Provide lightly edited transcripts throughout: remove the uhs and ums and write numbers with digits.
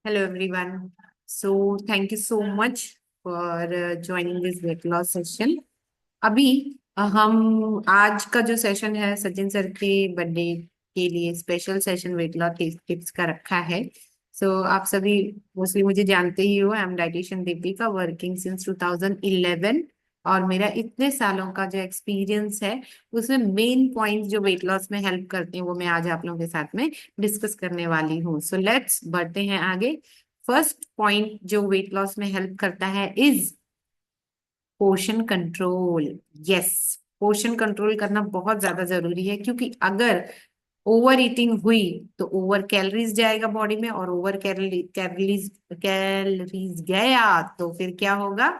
Hello everyone. So thank you so much for joining this weight loss session. अभी हम आज का जो सेशन है सचिन सर के बर्थडे के लिए special session weight loss tips का रखा है। आप सभी मोस्टली मुझे जानते ही हो। आई am dietitian Deepika working since 2011 और मेरा इतने सालों का जो एक्सपीरियंस है उसमें मेन पॉइंट्स जो वेट लॉस में हेल्प करते हैं वो मैं आज आप लोगों के साथ में डिस्कस करने वाली हूँ। सो लेट्स बढ़ते हैं आगे। फर्स्ट पॉइंट जो वेट लॉस में हेल्प करता है is portion control. Yes, portion control करना बहुत ज्यादा जरूरी है क्योंकि अगर ओवर ईटिंग हुई तो ओवर कैलोरीज जाएगा बॉडी में, और ओवर कैलोरीज कैलोरीज गया तो फिर क्या होगा?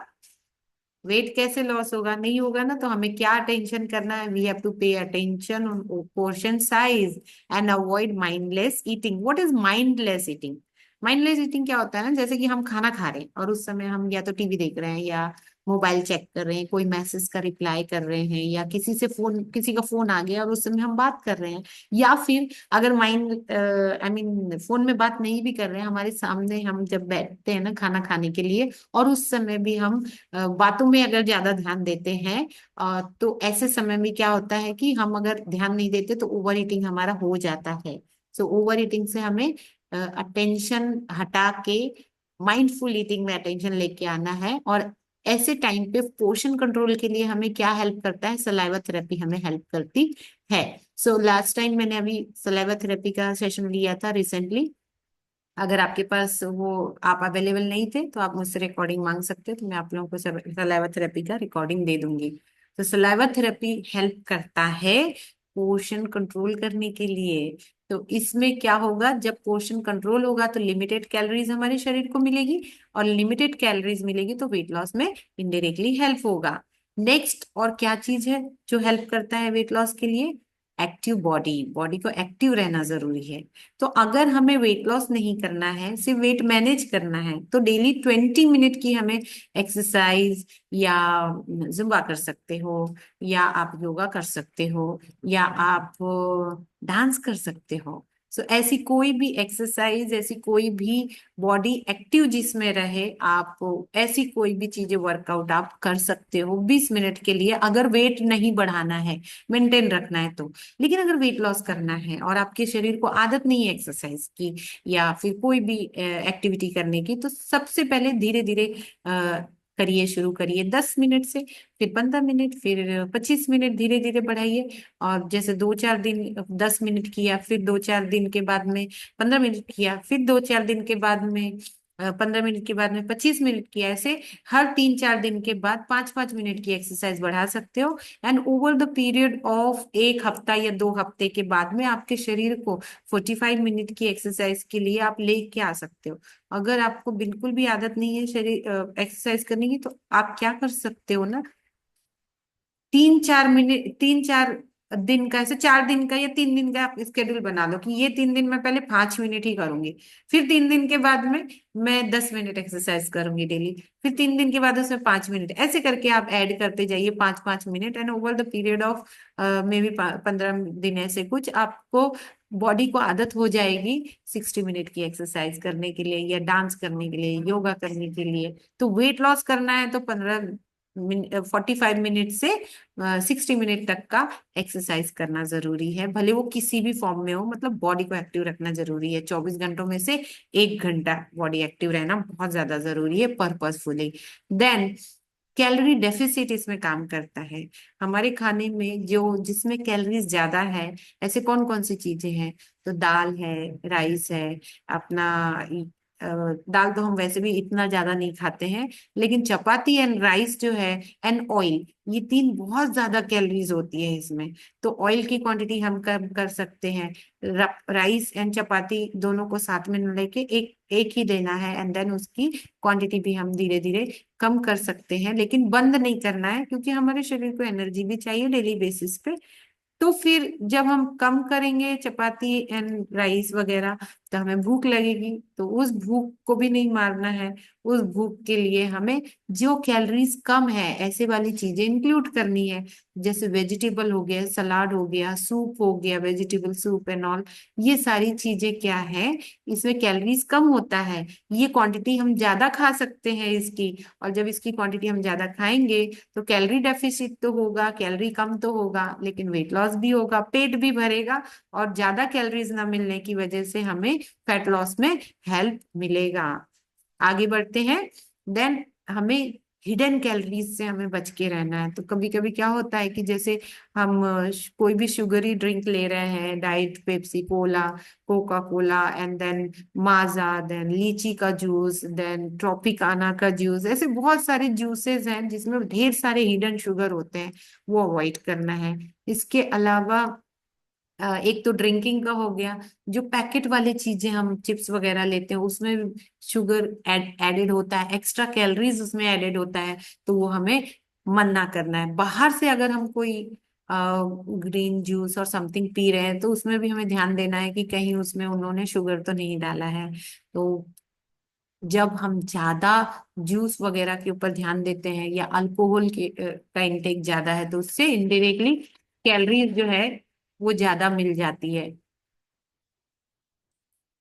वेट कैसे लॉस होगा? नहीं होगा ना। तो हमें क्या अटेंशन करना है? We have to pay attention on portion size and avoid mindless eating. What is mindless eating? Mindless eating क्या होता है ना, जैसे कि हम खाना खा रहे हैं और उस समय हम या तो टीवी देख रहे हैं या मोबाइल चेक कर रहे हैं, कोई मैसेज का रिप्लाई कर रहे हैं, या किसी का फोन आ गया और उस समय हम बात कर रहे हैं, या फिर अगर माइंड आई मीन फोन में बात नहीं भी कर रहे हैं, हमारे सामने हम जब बैठते हैं ना खाना खाने के लिए और उस समय भी हम बातों में अगर ज्यादा ध्यान देते हैं तो ऐसे समय में क्या होता है कि हम अगर ध्यान नहीं देते तो ओवर ईटिंग हमारा हो जाता है। ओवर ईटिंग से हमें अटेंशन हटा के माइंडफुल ईटिंग में अटेंशन लेके आना है। और ऐसे टाइम पे पोर्शन कंट्रोल के लिए हमें क्या हेल्प करता है? सलाइवा थेरेपी हमें हेल्प करती है। लास्ट टाइम मैंने अभी सलाइवा थेरेपी का सेशन लिया था रिसेंटली। अगर आपके पास वो आप अवेलेबल नहीं थे तो आप मुझसे रिकॉर्डिंग मांग सकते हो, तो मैं आप लोगों को सलाइवा थेरेपी का रिकॉर्डिंग दे दूंगी। सलाइवा थेरेपी हेल्प करता है पोर्शन कंट्रोल करने के लिए। तो इसमें क्या होगा? जब पोर्शन कंट्रोल होगा तो लिमिटेड कैलोरीज हमारे शरीर को मिलेगी, और लिमिटेड कैलोरीज मिलेगी तो वेट लॉस में इनडायरेक्टली हेल्प होगा। नेक्स्ट और क्या चीज है जो हेल्प करता है वेट लॉस के लिए? Active body. बॉडी को एक्टिव रहना जरूरी है। तो अगर हमें वेट लॉस नहीं करना है, सिर्फ वेट मैनेज करना है, तो डेली 20 मिनट की हमें एक्सरसाइज या जुम्बा कर सकते हो, या आप योगा कर सकते हो, या आप डांस कर सकते हो। ऐसी कोई भी एक्सरसाइज, ऐसी कोई भी बॉडी एक्टिव जिसमें रहे, आप ऐसी कोई भी चीजें वर्कआउट आप कर सकते हो 20 मिनट के लिए, अगर वेट नहीं बढ़ाना है, मेंटेन रखना है तो। लेकिन अगर वेट लॉस करना है और आपके शरीर को आदत नहीं है एक्सरसाइज की या फिर कोई भी एक्टिविटी करने की, तो सबसे पहले धीरे धीरे करिए, शुरू करिए 10 मिनट से, फिर 15 मिनट, फिर 25 मिनट, धीरे धीरे बढ़ाइए। और जैसे 2-4 दिन 10 मिनट किया, फिर 2-4 दिन के बाद में 15 मिनट किया, फिर 2-4 दिन के बाद में 15 मिनट के बाद में 25 मिनट किया, ऐसे हर 3-4 दिन के बाद 5-5 मिनट की एक्सरसाइज बढ़ा सकते हो। And over the period of 1 हफ्ता या 2 हफ्ते के बाद में आपके शरीर को 45 मिनट की एक्सरसाइज के लिए आप लेके आ सकते हो। अगर आपको बिल्कुल भी आदत नहीं है शरीर एक्सरसाइज करने की, तो आप क्या कर सकते हो ना, 3-4 मिनट, 3-4 दिन का, ऐसे 4 दिन का या 3 दिन का आप स्केड्यूल बना लो कि ये 3 दिन मैं पहले 5 मिनट ही करूंगी, फिर 3 दिन के बाद में मैं 10 मिनट एक्सरसाइज करूंगी डेली, फिर 3 दिन के बाद उसमें 5 मिनट, ऐसे करके आप ऐड करते जाइए 5-5 minute. And over the period of may be 15 दिन, ऐसे कुछ आपको बॉडी को आदत हो जाएगी 60 मिनट की एक्सरसाइज करने के लिए, या डांस करने के लिए, योगा करने के लिए। तो वेट लॉस करना है तो 45 मिनट से 60 मिनट तक का एक्सरसाइज करना जरूरी है, भले वो किसी भी फॉर्म में हो। मतलब बॉडी को एक्टिव रखना जरूरी है। 24 घंटों में से 1 घंटा बॉडी एक्टिव रहना बहुत ज्यादा जरूरी है पर्पसफुली। देन कैलोरी डेफिसिट इसमें काम करता है। हमारे खाने में जो जिसमें कैलोरीज ज्यादा है, ऐसे कौन कौन सी चीजें हैं? तो दाल है, राइस है, अपना अ, दाल तो हम वैसे भी इतना ज्यादा नहीं खाते हैं, लेकिन चपाती एंड राइस जो है, एंड ऑयल, ये तीन बहुत ज्यादा कैलोरीज होती है इसमें। तो ऑयल की क्वांटिटी हम कम कर सकते हैं। राइस एंड चपाती दोनों को साथ में न लेके एक एक ही देना है, एंड देन उसकी क्वांटिटी भी हम धीरे धीरे कम कर सकते हैं, लेकिन बंद नहीं करना है क्योंकि हमारे शरीर को एनर्जी भी चाहिए डेली बेसिस पे। तो फिर जब हम कम करेंगे चपाती एंड राइस वगैरह, तो हमें भूख लगेगी, तो उस भूख को भी नहीं मारना है। उस भूख के लिए हमें जो कैलोरीज कम है ऐसे वाली चीजें इंक्लूड करनी है। जैसे वेजिटेबल हो गया, सलाद हो गया, सूप हो गया, वेजिटेबल सूप एंड ऑल। ये सारी चीजें क्या है, इसमें कैलोरीज कम होता है। ये क्वांटिटी हम ज्यादा खा सकते हैं इसकी। और जब इसकी क्वांटिटी हम ज्यादा खाएंगे तो कैलोरी डेफिसिट तो होगा, कैलोरी कम तो होगा, लेकिन वेट लॉस भी होगा, पेट भी भरेगा। और ज्यादा कैलोरीज ना मिलने की वजह से हमें फैट लॉस में हेल्प मिलेगा। आगे बढ़ते हैं। देन हमें हिडन कैलोरीज से हमें बच के रहना है। तो कभी कभी क्या होता है कि जैसे हम कोई भी शुगरी ड्रिंक ले रहे हैं, diet Pepsi cola, coca cola, and then Maaza, then लीची का जूस, देन ट्रॉपिकाना का जूस, ऐसे बहुत सारे जूसेस हैं जिसमें ढेर सारे हिडन शुगर होते हैं, वो अवॉइड करना है। इसके अलावा एक तो ड्रिंकिंग का हो गया। जो पैकेट वाले चीजें हम चिप्स वगैरह लेते हैं उसमें शुगर एडेड होता है, एक्स्ट्रा कैलोरीज उसमें एडेड होता है। तो वो हमें मना करना है। बाहर से अगर हम कोई ग्रीन जूस और समथिंग पी रहे हैं तो उसमें भी हमें ध्यान देना है कि कहीं उसमें उन्होंने शुगर तो नहीं डाला है। तो जब हम ज्यादा जूस वगैरह के ऊपर ध्यान देते हैं या अल्कोहल के का इंटेक ज्यादा है तो उससे इनडायरेक्टली कैलोरीज जो है वो ज्यादा मिल जाती है।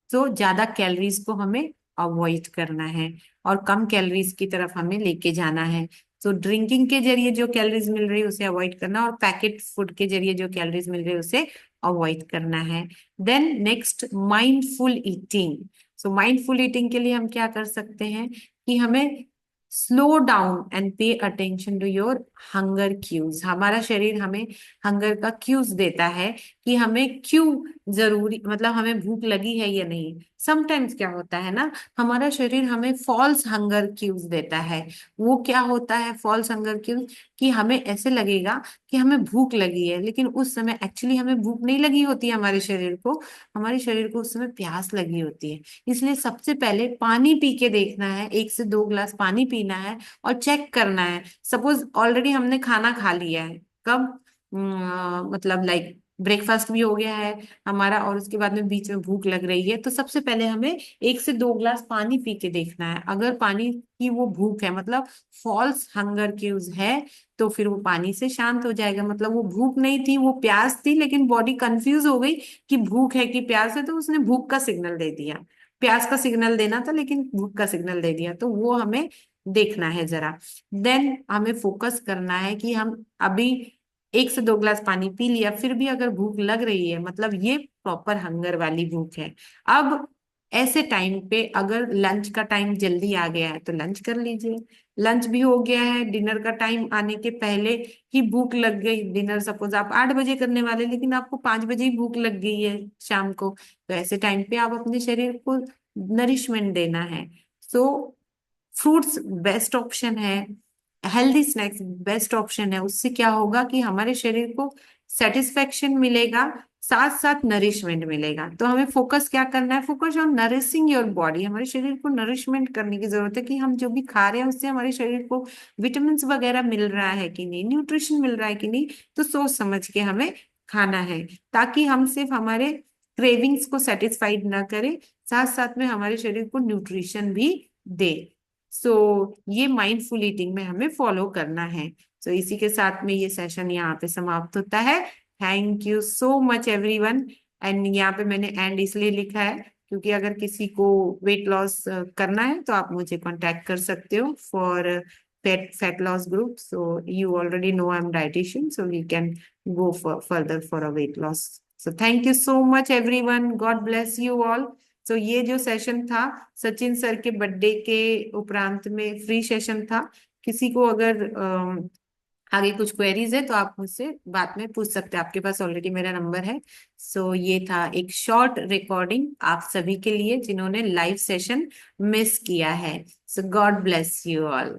तो ज्यादा कैलोरीज को हमें अवॉइड करना है और कम कैलोरीज की तरफ हमें लेके जाना है। तो ड्रिंकिंग के जरिए जो कैलोरीज मिल रही है उसे अवॉइड करना, और पैकेट फूड के जरिए जो कैलोरीज मिल रही है उसे अवॉइड करना है। Then next, mindful eating. So mindful eating के लिए हम क्या कर सकते हैं कि हमें slow down and pay attention to your hunger cues. हमारा शरीर हमें हंगर का क्यूज देता है कि हमें क्यों जरूरी, मतलब हमें भूख लगी है या नहीं। समटाइम्स क्या होता है ना, हमारा शरीर हमें फॉल्स हंगर क्यूज देता है। वो क्या होता है फॉल्स हंगर क्यूज, कि हमें ऐसे लगेगा कि हमें भूख लगी है, लेकिन उस समय एक्चुअली हमें भूख नहीं लगी होती है। हमारे शरीर को उस समय प्यास लगी होती है। इसलिए सबसे पहले पानी पी के देखना है, 1 से 2 ग्लास पानी पीना है और चेक करना है। सपोज ऑलरेडी हमने खाना खा लिया है, कब मतलब लाइक ब्रेकफास्ट भी हो गया है हमारा, और उसके बाद में बीच में भूख लग रही है, तो सबसे पहले हमें 1 से 2 ग्लास पानी पी के देखना है। अगर पानी की वो भूख है, मतलब फॉल्स हंगर क्यूज है, तो फिर वो पानी से शांत हो जाएगा। मतलब वो भूख नहीं थी, वो प्यास थी, लेकिन बॉडी कंफ्यूज हो गई कि भूख है कि प्यास है, तो उसने भूख का सिग्नल दे दिया। प्यास का सिग्नल देना था लेकिन भूख का सिग्नल दे दिया, तो वो हमें देखना है जरा। देन हमें फोकस करना है कि हम अभी 1 से 2 ग्लास पानी पी लिया, फिर भी अगर भूख लग रही है, मतलब ये प्रॉपर हंगर वाली भूख है। अब ऐसे टाइम पे अगर लंच का टाइम जल्दी आ गया है तो लंच कर लीजिए। लंच भी हो गया है, डिनर का टाइम आने के पहले ही भूख लग गई, डिनर सपोज आप 8 बजे करने वाले लेकिन आपको 5 बजे ही भूख लग गई है शाम को, तो ऐसे टाइम पे आप अपने शरीर को नरिशमेंट देना है। सो फ्रूट्स बेस्ट ऑप्शन है, हेल्दी स्नैक्स बेस्ट ऑप्शन है। उससे क्या होगा कि हमारे शरीर को सेटिस्फेक्शन मिलेगा, साथ साथ नरिशमेंट मिलेगा। तो हमें फोकस क्या करना है, focus on nourishing your body. हमारे शरीर को नरिशमेंट करने की जरूरत है कि हम जो भी खा रहे हैं उससे हमारे शरीर को विटामिन वगैरह मिल रहा है कि नहीं, न्यूट्रिशन मिल रहा है कि नहीं। तो सोच समझ के हमें खाना है, ताकि हम सिर्फ हमारे क्रेविंग्स को सेटिस्फाइड ना करें, साथ साथ में हमारे शरीर को न्यूट्रिशन भी दे। सो ये माइंडफुल ईटिंग में हमें फॉलो करना है। तो इसी के साथ में ये सेशन यहाँ पे समाप्त होता है। Thank you so much everyone. And यहाँ पे मैंने एंड इसलिए लिखा है क्योंकि अगर किसी को वेट लॉस करना है तो आप मुझे कांटेक्ट कर सकते हो for fat loss group. So you already know I am dietitian, so we can go further for a weight loss. So thank you so much everyone, God bless you all. तो ये जो session था Sachin sir के birthday के उपरांत में free session था। किसी को अगर आगे कुछ क्वेरीज है तो आप मुझसे बाद में पूछ सकते हैं, आपके पास ऑलरेडी मेरा नंबर है। सो ये था एक शॉर्ट रिकॉर्डिंग आप सभी के लिए जिन्होंने लाइव सेशन मिस किया है। सो गॉड ब्लेस यू ऑल।